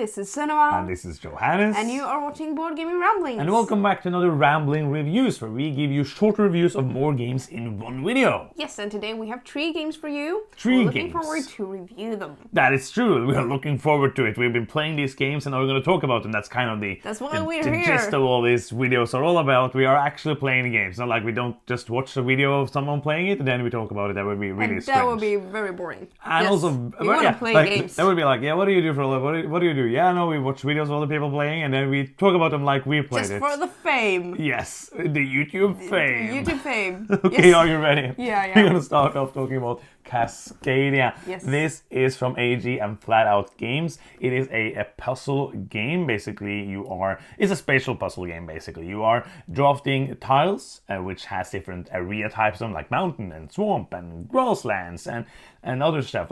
this is Sunniva. And this is Johannes. And you are watching Board Gaming Ramblings. And welcome back to another Rambling Reviews, where we give you shorter reviews of more games in one video. Yes, and today we have 3 games for you. We're looking forward to review them. That is true. We are looking forward to it. We've been playing these games and now we're going to talk about them. That's kind of the gist of all these videos are all about. We are actually playing the games. Not like we don't just watch a video of someone playing it and then we talk about it. That would be really strange. That would be very boring. And yes, also, we want to play games. That would be like, what do you do for a living? What do you do? Yeah, no, we watch videos of other people playing and then we talk about them like we played just it. Just for the fame. Yes, the YouTube fame. YouTube fame. Okay, yes. Are you ready? Yeah. We're going to start off talking about Cascadia. Yes. This is from AG and Flat Out Games. It is a puzzle game. Basically, it's a spatial puzzle game, basically. You are drafting tiles, which has different area types, like mountain and swamp and grasslands and other stuff,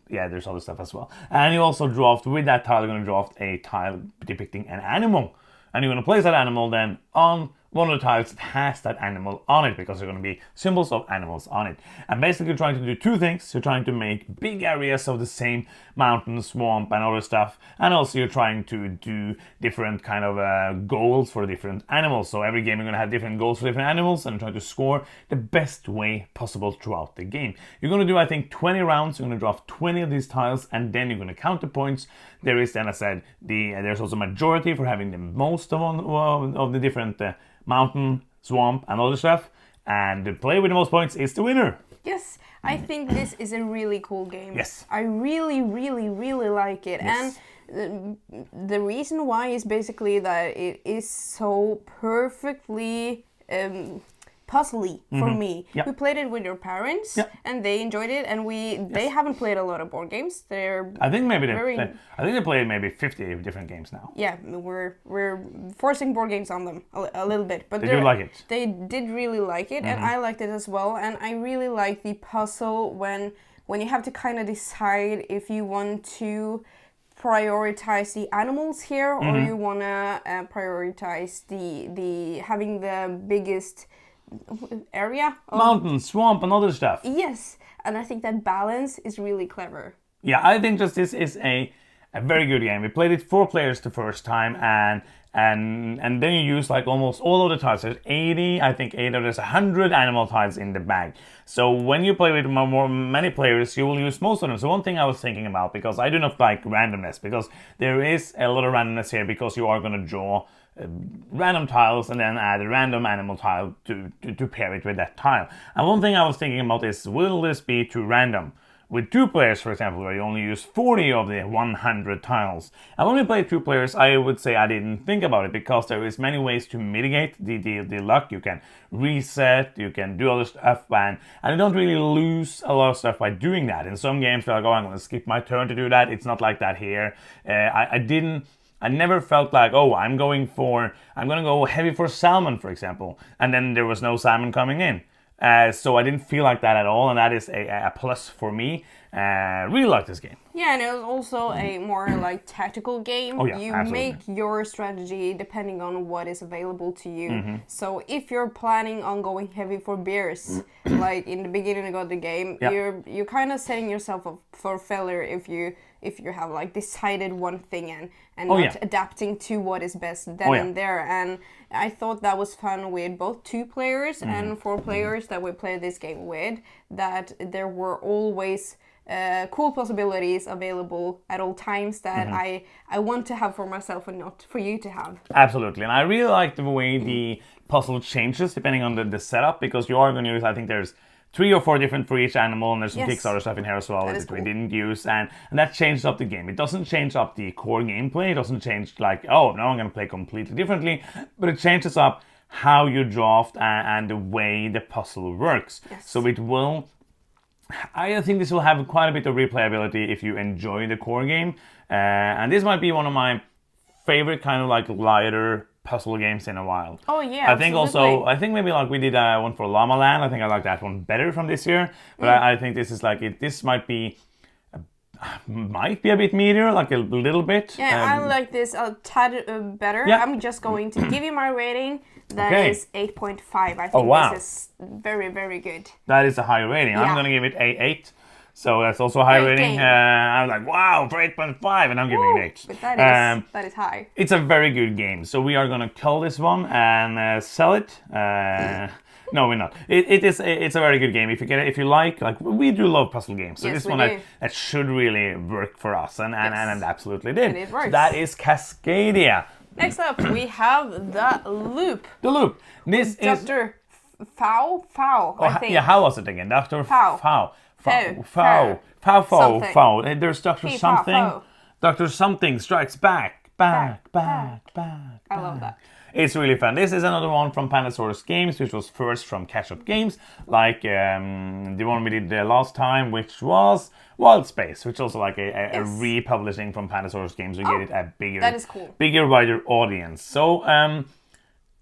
there's other stuff as well. And you also draft, with that tile, you're going to draft a tile depicting an animal. And you're going to place that animal then on one of the tiles that has that animal on it, because there are going to be symbols of animals on it. And basically you're trying to do 2 things. You're trying to make big areas of the same mountain, swamp and other stuff. And also you're trying to do different kind of goals for different animals. So every game you're going to have different goals for different animals and try to score the best way possible throughout the game. You're going to do, I think, 20 rounds. You're going to draft 20 of these tiles and then you're going to count the points. There is, then I said, there's also majority for having the most of the different mountain, swamp and other stuff, and the player with the most points is the winner. Yes, I think this is a really cool game. Yes. I really like it. Yes. And the reason why is basically that it is so perfectly puzzly for me. Yep. We played it with your parents, yep. and they enjoyed it, and they haven't played a lot of board games. I think they played maybe 50 different games now. Yeah, we're forcing board games on them a little bit, but they do like it. They did really like it, and I liked it as well. And I really like the puzzle when you have to kind of decide if you want to prioritize the animals here, or you want to prioritize the having the biggest area of mountain, swamp and other stuff. Yes, and I think that balance is really clever. Yeah, I think just this is a very good game. We played it 4 players the first time, and then you use like almost all of the tiles. There's 80, I think 8 or there's 100 animal tiles in the bag. So when you play with many players, you will use most of them. So one thing I was thinking about, because I do not like randomness, because there is a lot of randomness here, because you are going to draw random tiles and then add a random animal tile to pair it with that tile. And one thing I was thinking about is, will this be too random? With 2 players, for example, where you only use 40 of the 100 tiles. And when we play 2 players, I would say I didn't think about it, because there is many ways to mitigate the luck. You can reset, you can do other stuff, and you don't really lose a lot of stuff by doing that. In some games, you're like, I'm going to skip my turn to do that. It's not like that here. I never felt like, I'm going to go heavy for salmon, for example, and then there was no salmon coming in. So I didn't feel like that at all, and that is a plus for me. Really like this game. Yeah, and it was also a more like tactical game. Oh, yeah, you absolutely. make your strategy depending on what is available to you. So if you're planning on going heavy for bears, like in the beginning of the game, you're kind of setting yourself up for failure if you have like decided one thing and not adapting to what is best then and there. And I thought that was fun with both 2 players and 4 players that we played this game with, that there were always cool possibilities available at all times that I want to have for myself and not for you to have. Absolutely, and I really like the way the puzzle changes depending on the setup, because you are going to use, I think there's 3 or 4 different for each animal, and there's some Kickstarter stuff in here as well that we didn't use, and that changed up the game. It doesn't change up the core gameplay. It doesn't change now I'm going to play completely differently, but it changes up how you draft and the way the puzzle works. Yes. So I think this will have quite a bit of replayability if you enjoy the core game, and this might be one of my favorite kind of like lighter puzzle games in a while. Oh yeah, I think maybe like we did one for Llama Land. I think I like that one better from this year, but I think this is this might be a bit meatier, like a little bit. Yeah, I like this a tad better. Yeah. I'm just going to give you my rating. That is 8.5. I think this is very, very good. That is a high rating. Yeah. I'm going to give it a 8. So that's also a high Great rating. game. I was like, wow, for 8.5, and I'm giving it 8. But that is high. It's a very good game. So we are going to cull this one and sell it. No, we're not. It's a very good game. If you get it, if you like we do love puzzle games. So Yes, this we one do. that should really work for us, and absolutely did. And it works. So that is Cascadia. Next up, we have the Loop. The Loop. This is Dr. Fow, I think. yeah. How was it again? Dr. Fow. Fow. There's Dr. Fee, something. Fow. Dr. Something strikes back. I love that. It's really fun. This is another one from Pandasaurus Games, which was first from Catch Up Games, like the one we did last time, which was Wild Space, which is also like a republishing from Pandasaurus Games to get it a bigger, that is cool. bigger, wider audience. So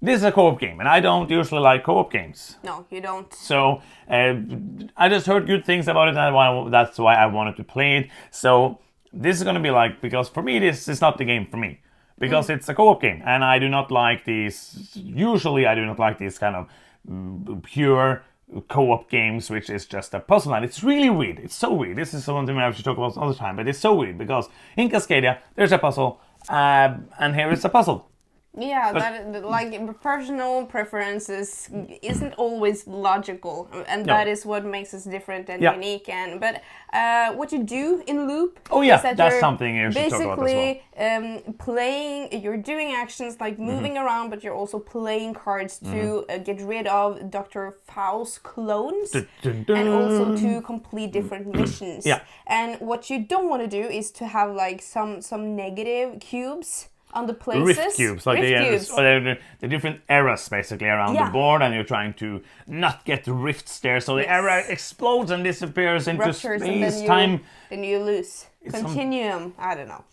this is a co-op game, and I don't usually like co-op games. No, you don't. So I just heard good things about it, and that's why I wanted to play it. So this is going to be like, because for me this is not the game for me. Because it's a co-op game, and I do not like these. Usually, I do not like these kind of pure co-op games, which is just a puzzle. And it's really weird. It's so weird. This is something I have to talk about all the time, but it's so weird because in Cascadia there's a puzzle, and here is a puzzle. Yeah, that like personal preferences isn't always logical, and that is what makes us different and unique. But what you do in Loop, is that that's you're something you should talk about as well. Playing. You're doing actions like moving around, but you're also playing cards to get rid of Dr. Fow's clones, and also to complete different missions. Yeah. And what you don't want to do is to have like some negative cubes on the places. Rift cubes, like the different eras basically around the board, and you're trying to not get rifts there, so the era explodes and disappears into Ruptures, space-time. Then you lose. Continuum, I don't know.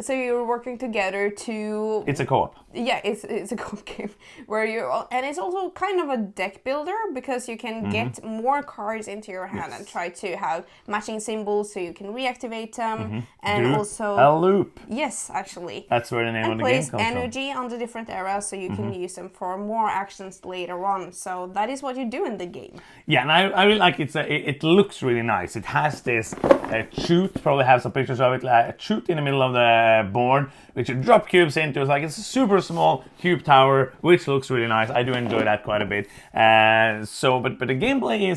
So you're working together to... It's a co-op. Yeah, it's a co-op game where and it's also kind of a deck builder because you can get more cards into your hand and try to have matching symbols so you can reactivate them and also a loop. Yes, actually. That's where the name of the game comes from. And place energy on the different eras so you can use them for more actions later on. So that is what you do in the game. Yeah, and I really like it looks really nice. It has this chute, probably have some pictures of it, a chute in the middle of the board, which you drop cubes into. It's a super small cube tower, which looks really nice. I do enjoy that quite a bit. But the gameplay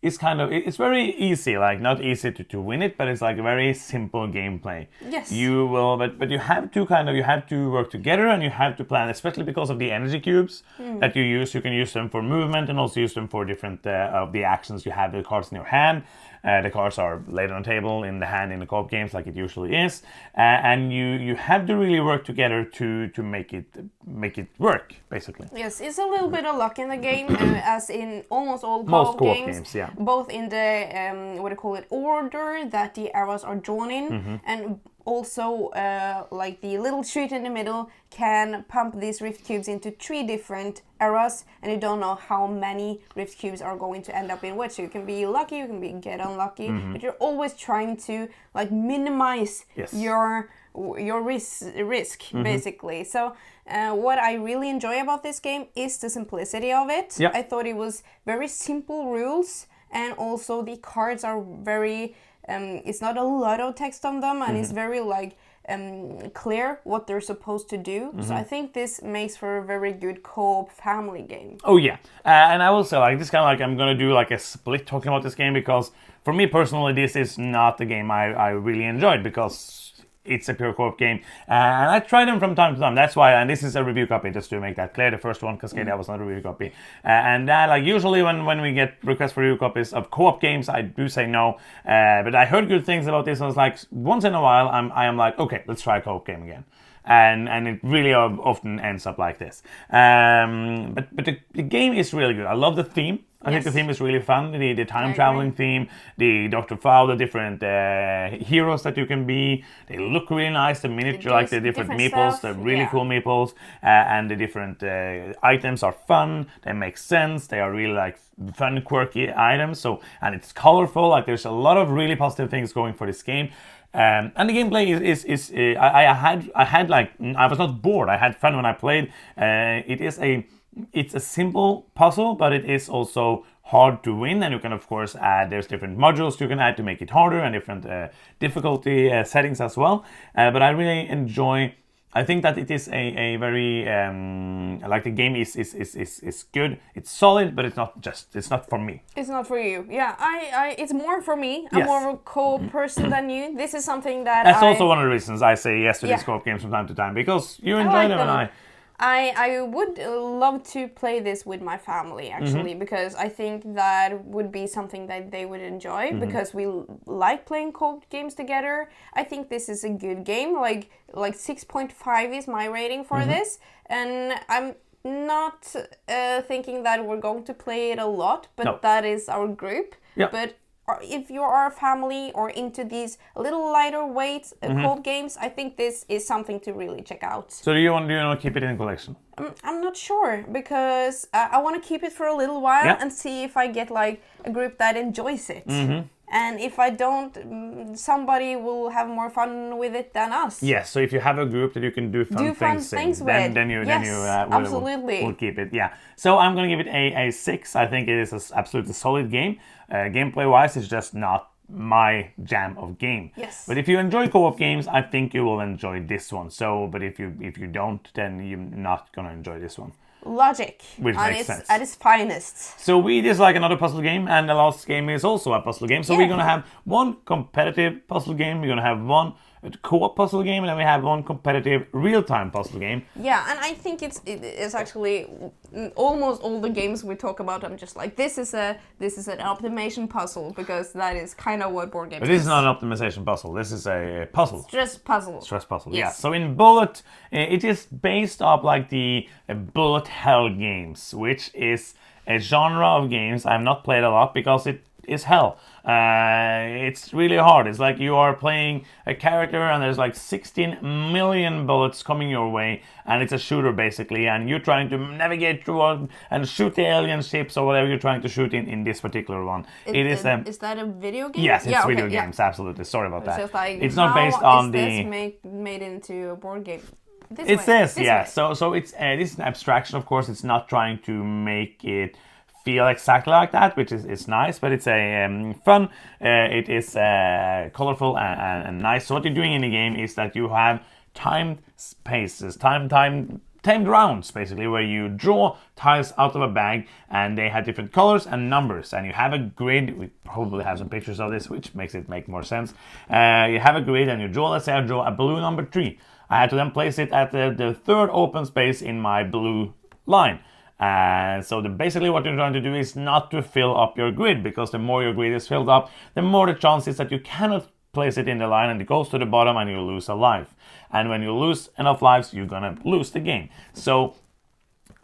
is kind of, it's very easy, like not easy to win it, but it's like a very simple gameplay. Yes. You will, but you have to work together, and you have to plan, especially because of the energy cubes that you use. You can use them for movement and also use them for different of the actions you have, the cards in your hand. The cards are laid on the table in the hand in the co-op games, like it usually is, and you have to really work together to make it work, basically. Yes, it's a little bit of luck in the game, as in almost all Most co-op games. Yeah. Both in the order that the arrows are drawn in, and also like the little chute in the middle can pump these rift cubes into 3 different eras, and you don't know how many rift cubes are going to end up in which. So you can be lucky, you can get unlucky, but you're always trying to like minimize your risk basically. So what I really enjoy about this game is the simplicity of it. I thought it was very simple rules, and also the cards are very it's not a lot of text on them, and it's very like clear what they're supposed to do. So I think this makes for a very good co-op family game. Oh yeah, and I will say like this kind of like I'm gonna do like a split talking about this game, because for me personally this is not the game I really enjoyed, because it's a pure co-op game, and I try them from time to time. That's why, and this is a review copy, just to make that clear. The first one, Cascadia, was not a review copy, and like usually when we get requests for review copies of co-op games, I do say no. But I heard good things about this. I was like, once in a while, I am like, okay, let's try a co-op game again. And it really often ends up like this. But the game is really good. I love the theme. I think the theme is really fun. The time traveling theme, the Dr. Fowl, the different heroes that you can be. They look really nice. The miniature, like the different meeples, the really cool meeples, and the different items are fun. They make sense. They are really like fun, quirky items. So, and it's colorful. Like there's a lot of really positive things going for this game. And the gameplay is I had like, I was not bored. I had fun when I played. It's a simple puzzle, but it is also hard to win, and you can of course add, there's different modules you can add to make it harder, and different difficulty settings as well. But I really enjoy. I think that it is a very like the game is good. It's solid, but it's not for me. It's not for you. Yeah, it's more for me. I'm more of a co-op person than you. This is something that's also one of the reasons I say yes to these co-op games from time to time, because you enjoy them, and I would love to play this with my family, actually, because I think that would be something that they would enjoy, because we like playing co-op games together. I think this is a good game. Like 6.5 is my rating for this, and I'm not thinking that we're going to play it a lot, but that is our group. Yeah. But if you are a family or into these little lighter weight co-op games, I think this is something to really check out. So do you want to keep it in the collection? I'm not sure, because I want to keep it for a little while and see if I get like a group that enjoys it. And if I don't, somebody will have more fun with it than us. Yes, so if you have a group that you can do fun things with, then you will keep it. Yeah. So I'm going to give it a 6. I think it is an absolutely solid game. Gameplay-wise, it's just not my jam of game. Yes. But if you enjoy co-op games, I think you will enjoy this one. So, but if you don't, then you're not going to enjoy this one. Logic, which makes sense. At its finest. So it is like another puzzle game, and the last game is also a puzzle game. So we're going to have one competitive puzzle game, we're going to have one co-op puzzle game, and then we have one competitive real-time puzzle game. Yeah, and I think it's actually almost all the games we talk about. I'm just like, this is an optimization puzzle, because that is kind of what board games. But this is not an optimization puzzle. This is a puzzle. Stress puzzle. Stress puzzle. Yes. Yeah. So in Bullet, it is based off like the Bullet Hell games, which is a genre of games I've not played a lot because it is hell. It's really hard. It's like you are playing a character and there's like 16 million bullets coming your way, and it's a shooter basically, and you're trying to navigate through and shoot the alien ships or whatever you're trying to shoot in this particular one. Is that a video game? Yes, it's video games, absolutely. Sorry about that. Just like, it's not based on this made into a board game? This way. So it's this is an abstraction, of course. It's not trying to make it feel exactly like that, which is nice, but it's a fun. It is colorful and nice. So what you're doing in the game is that you have timed spaces, timed rounds, basically, where you draw tiles out of a bag, and they have different colors and numbers, and you have a grid. We probably have some pictures of this, which makes it make more sense. You have a grid, and you draw. Let's say I draw a blue number 3. I had to then place it at the third open space in my blue line. So basically what you're trying to do is not to fill up your grid, because the more your grid is filled up, the more the chance is that you cannot place it in the line and it goes to the bottom and you lose a life. And when you lose enough lives, you're gonna lose the game. So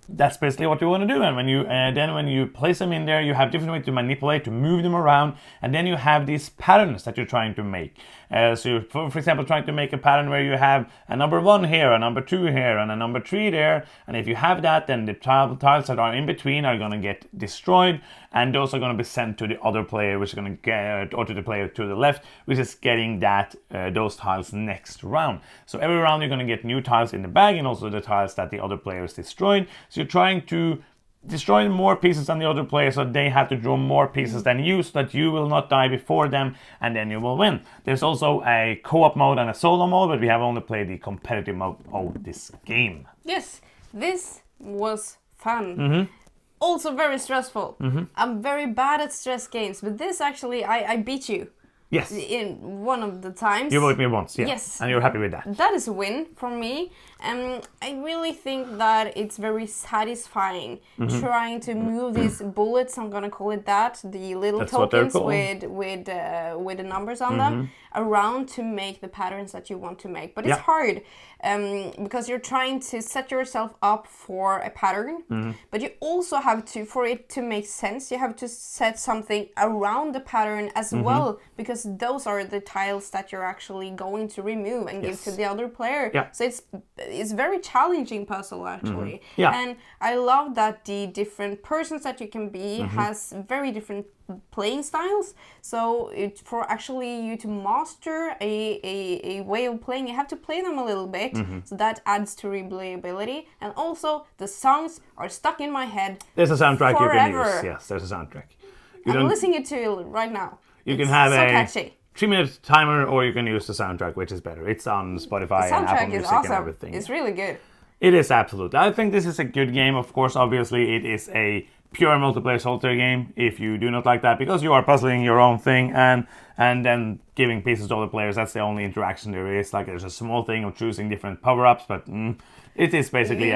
that's basically what you want to do. And when you place them in there, you have different ways to manipulate, to move them around, and then you have these patterns that you're trying to make. So you're, for example, trying to make a pattern where you have a number 1 here, a number 2 here, and a number 3 there. And if you have that, then the tiles that are in between are going to get destroyed, and those are going to be sent to the other player, which is going to get, or to the player to the left, which is getting that those tiles next round. So every round you're going to get new tiles in the bag, and also the tiles that the other players destroyed. So you're trying to destroy more pieces than the other player, so they have to draw more pieces than you, so that you will not die before them, and then you will win. There's also a co-op mode and a solo mode, but we have only played the competitive mode of this game. Yes, this was fun. Also very stressful. I'm very bad at stress games, but this actually, I beat you. Yes. In one of the times. You beat me once, yes. And you're happy with that. That is a win for me. I really think that it's very satisfying trying to move these bullets, I'm gonna call it that, the little tokens with the numbers on them, around to make the patterns that you want to make. But it's hard because you're trying to set yourself up for a pattern, but you also have to, for it to make sense, you have to set something around the pattern as well, because because those are the tiles that you're actually going to remove and give to the other player. Yeah. So it's very challenging puzzle actually. Yeah. And I love that the different persons that you can be has very different playing styles. So for actually you to master a way of playing, you have to play them a little bit. So that adds to replayability. And also the songs are stuck in my head. There's a soundtrack forever. You can use. Yes, there's a soundtrack. I'm listening to it right now. You can have so a catchy. 3-minute timer, or you can use the soundtrack, which is better. It's on Spotify and Apple Music awesome. and everything. It's really good. It is, absolutely. I think this is a good game. Of course, obviously, it is a pure multiplayer solitaire game. If you do not like that, because you are puzzling your own thing and then giving pieces to other players, that's the only interaction there is. Like, there's a small thing of choosing different power-ups, but it is basically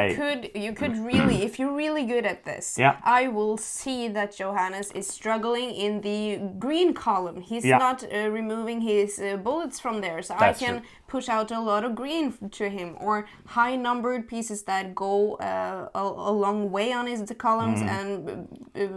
you could really, if you're really good at this, I will see that Johannes is struggling in the green column. He's not removing his bullets from there, so that's I can push out a lot of green to him, or high numbered pieces that go a long way on his columns and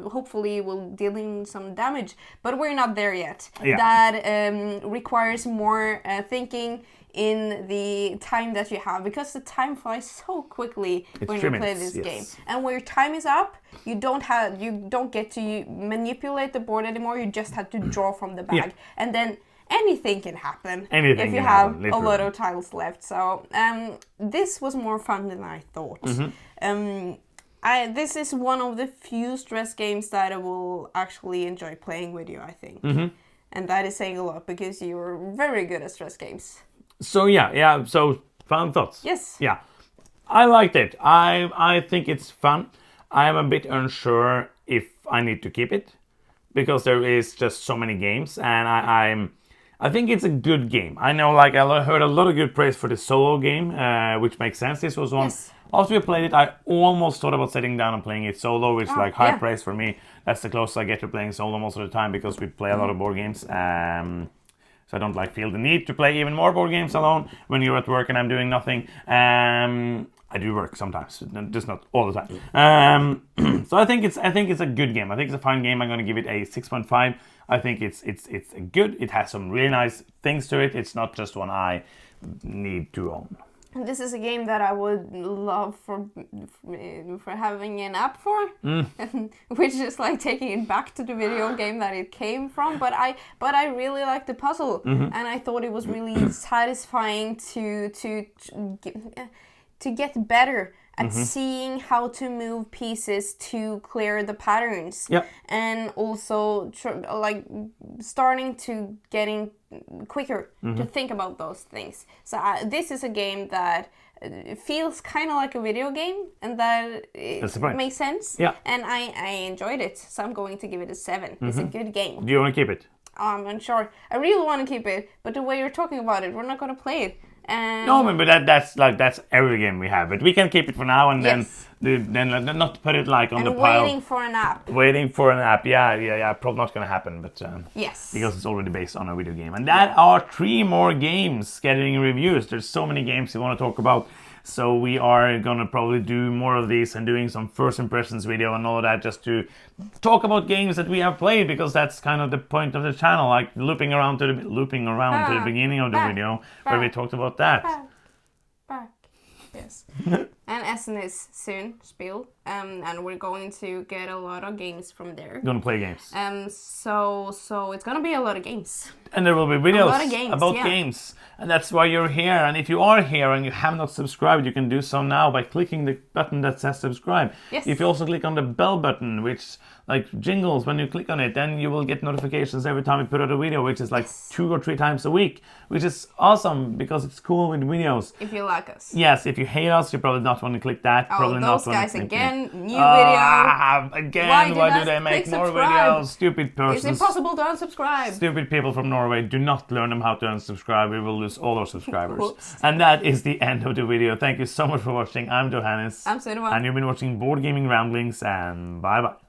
hopefully will deal him some damage. But we're not there yet. That requires more thinking in the time that you have, because the time flies so quickly when you play this game. And when your time is up, you don't get to manipulate the board anymore. You just have to draw from the bag, and then anything can happen if you have a lot of tiles left. So this was more fun than I thought. This is one of the few stress games that I will actually enjoy playing with you, I think. And that is saying a lot, because you're very good at stress games. So so fun thoughts. Yes. Yeah, I liked it. I think it's fun. I am a bit unsure if I need to keep it, because there is just so many games, and I think it's a good game. I know, like, I heard a lot of good praise for the solo game, which makes sense. This was one. Yes. After we played it, I almost thought about sitting down and playing it solo, which is like high praise for me. That's the closest I get to playing solo most of the time, because we play a lot of board games. So I don't feel the need to play even more board games alone when you're at work and I'm doing nothing. I do work sometimes, just not all the time. So I think it's a good game. I think it's a fun game. I'm going to give it a 6.5. I think it's good. It has some really nice things to it. It's not just one I need to own. This is a game that I would love for having an app for, which is like taking it back to the video game that it came from. But I really like the puzzle, and I thought it was really satisfying to get better at seeing how to move pieces to clear the patterns, and also starting to getting quicker to think about those things. So this is a game that feels kind of like a video game, and that it makes sense. And I enjoyed it, so I'm going to give it a 7. It's a good game. Do you want to keep it? I'm unsure. I really want to keep it, but the way you're talking about it, we're not going to play it. No, but that's every game we have. But we can keep it for now, and then not put it on the pile. Waiting for an app. Waiting for an app. Yeah. Probably not going to happen, but yes, because it's already based on a video game. And that are 3 more games getting reviews. There's so many games we want to talk about. So we are going to probably do more of these and doing some first impressions video and all of that, just to talk about games that we have played, because that's kind of the point of the channel, like looping around to the beginning of the video where we talked about that. Back. Yes. And Essen is soon, Spiel, and we're going to get a lot of games from there. Going to play games. So it's going to be a lot of games. And there will be videos about games. And that's why you're here. And if you are here and you have not subscribed, you can do so now by clicking the button that says subscribe. Yes. If you also click on the bell button, which jingles when you click on it, then you will get notifications every time we put out a video, which is 2 or 3 times a week, which is awesome because it's cool with videos. If you like us. Yes, if you hate us, you probably not want to click that. Probably those not guys again, new video. Again, why do they make more videos? Stupid persons. It's impossible to unsubscribe. Stupid people from Norway, do not learn them how to unsubscribe. We will lose all our subscribers. And that is the end of the video. Thank you so much for watching. I'm Johannes. I'm Sunniva. And you've been watching Board Gaming Ramblings, and bye-bye.